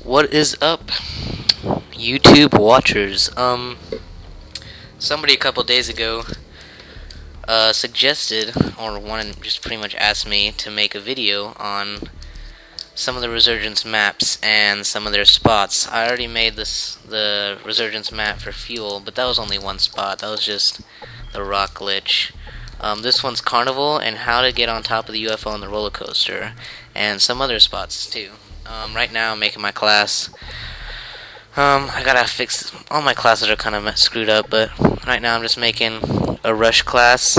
What is up, YouTube watchers? Somebody a couple days ago suggested, or wanted, just pretty much asked me to make a video on some of the Resurgence maps and some of their spots. I already made the Resurgence map for Fuel, but that was only one spot. That was just the rock glitch. This one's Carnival and how to get on top of the UFO and the roller coaster, and some other spots too. Right now I'm making my class. I gotta fix all my classes are kind of screwed up, but right now I'm just making a rush class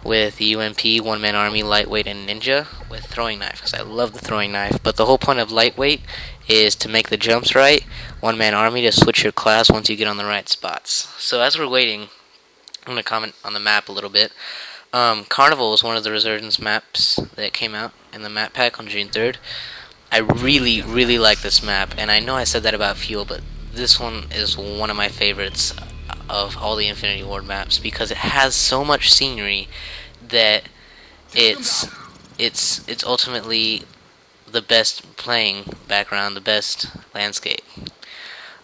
with UMP, one-man army, lightweight, and ninja with throwing knife, because I love the throwing knife. But the whole point of lightweight is to make the jumps right, one-man army to switch your class once you get on the right spots. So as we're waiting, I'm gonna comment on the map a little bit. Carnival was one of the Resurgence maps that came out in the map pack on June 3rd. I really like this map, and I know I said that about Fuel, but this one is one of my favorites of all the Infinity Ward maps because it has so much scenery that it's ultimately the best playing background, the best landscape.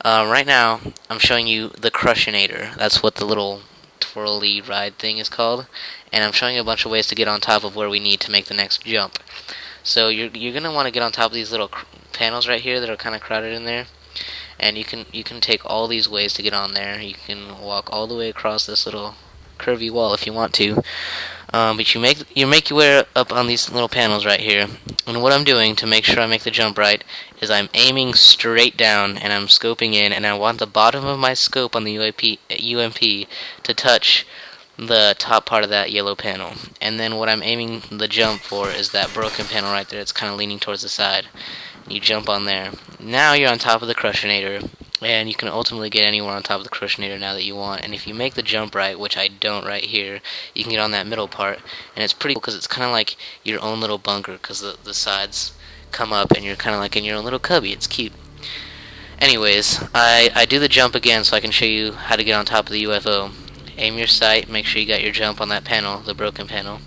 Right now, I'm showing you the Crushinator. That's what the little twirly ride thing is called, and I'm showing you a bunch of ways to get on top of where we need to make the next jump. So you're gonna want to get on top of these little panels right here that are kind of crowded in there, and you can take all these ways to get on there. You can walk all the way across this little curvy wall if you want to, but you make your way up on these little panels right here. And what I'm doing to make sure I make the jump right is I'm aiming straight down and I'm scoping in, and I want the bottom of my scope on the UMP to touch the top part of that yellow panel. And then what I'm aiming the jump for is that broken panel right there. It's kind of leaning towards the side. You jump on there. Now you're on top of the Crushinator, and you can ultimately get anywhere on top of the Crushinator now that you want. And if you make the jump right, which I don't right here, you can get on that middle part, and it's pretty cool because it's kind of like your own little bunker because the sides come up and you're kind of like in your own little cubby. It's cute. Anyways, I do the jump again so I can show you how to get on top of the UFO. Aim your sight, make sure you got your jump on that panel, the broken panel.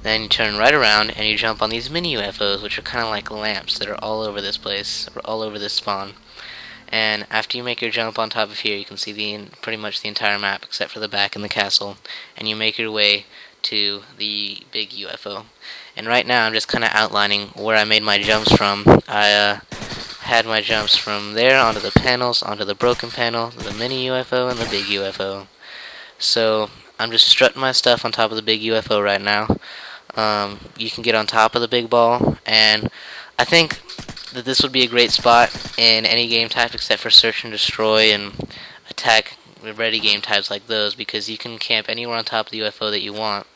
Then you turn right around and you jump on these mini UFOs, which are kind of like lamps that are all over this place, or all over this spawn. And after you make your jump on top of here, you can see pretty much the entire map except for the back and the castle. And you make your way to the big UFO. And right now I'm just kind of outlining where I made my jumps from. I had my jumps from there onto the panels, onto the broken panel, the mini UFO, and the big UFO. So I'm just strutting my stuff on top of the big UFO right now. You can get on top of the big ball, and I think that this would be a great spot in any game type except for search and destroy and attack ready game types like those, because you can camp anywhere on top of the UFO that you want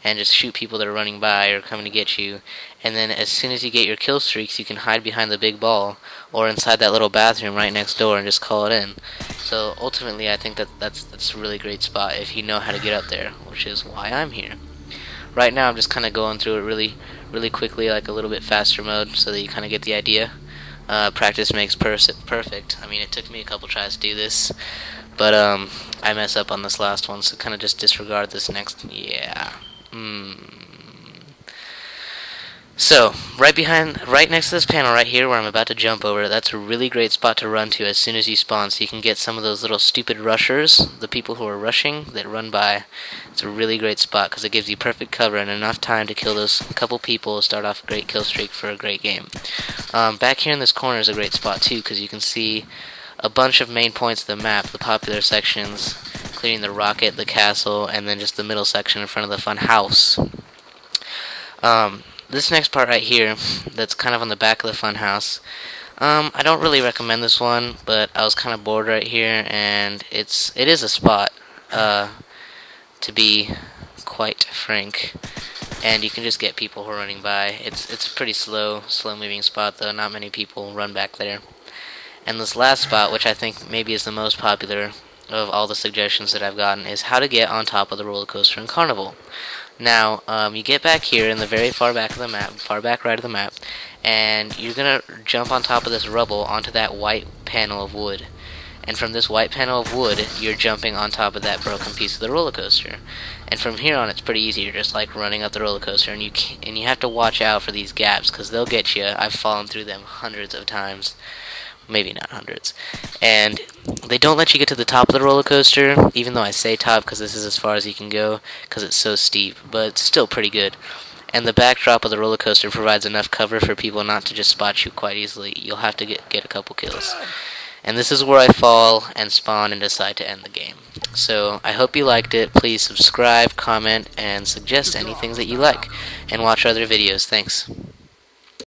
and just shoot people that are running by or coming to get you. And then as soon as you get your kill streaks, you can hide behind the big ball or inside that little bathroom right next door and just call it in. So ultimately I think that's a really great spot if you know how to get up there, which is why I'm here. Right now I'm just kind of going through it really quickly, like a little bit faster mode, so that you kind of get the idea. Practice makes perfect. I mean, it took me a couple tries to do this, but I mess up on this last one, so kind of just disregard this next. Yeah. So, right next to this panel right here where I'm about to jump over, that's a really great spot to run to as soon as you spawn, so you can get some of those little stupid rushers, the people who are rushing, that run by. It's a really great spot because it gives you perfect cover and enough time to kill those couple people, start off a great kill streak for a great game. Back here in this corner is a great spot too, because you can see a bunch of main points of the map, the popular sections, including the rocket, the castle, and then just the middle section in front of the fun house. This next part right here, that's kind of on the back of the fun house, I don't really recommend this one, but I was kind of bored right here, and it is a spot, to be quite frank, and you can just get people who are running by. It's a pretty slow moving spot though, not many people run back there. And this last spot, which I think maybe is the most popular of all the suggestions that I've gotten, is how to get on top of the roller coaster in Carnival. Now, you get back here in the very far back of the map, far back right of the map, and you're gonna jump on top of this rubble onto that white panel of wood. and from this white panel of wood, you're jumping on top of that broken piece of the roller coaster. And from here on, it's pretty easy. You're just like running up the roller coaster, and you have to watch out for these gaps because they'll get you. I've fallen through them hundreds of times, maybe not hundreds. And they don't let you get to the top of the roller coaster, even though I say top because this is as far as you can go because it's so steep, but it's still pretty good. And the backdrop of the roller coaster provides enough cover for people not to just spot you quite easily. You'll have to get a couple kills. And this is where I fall and spawn and decide to end the game. So I hope you liked it. Please subscribe, comment, and suggest anything that you like. And watch other videos. Thanks.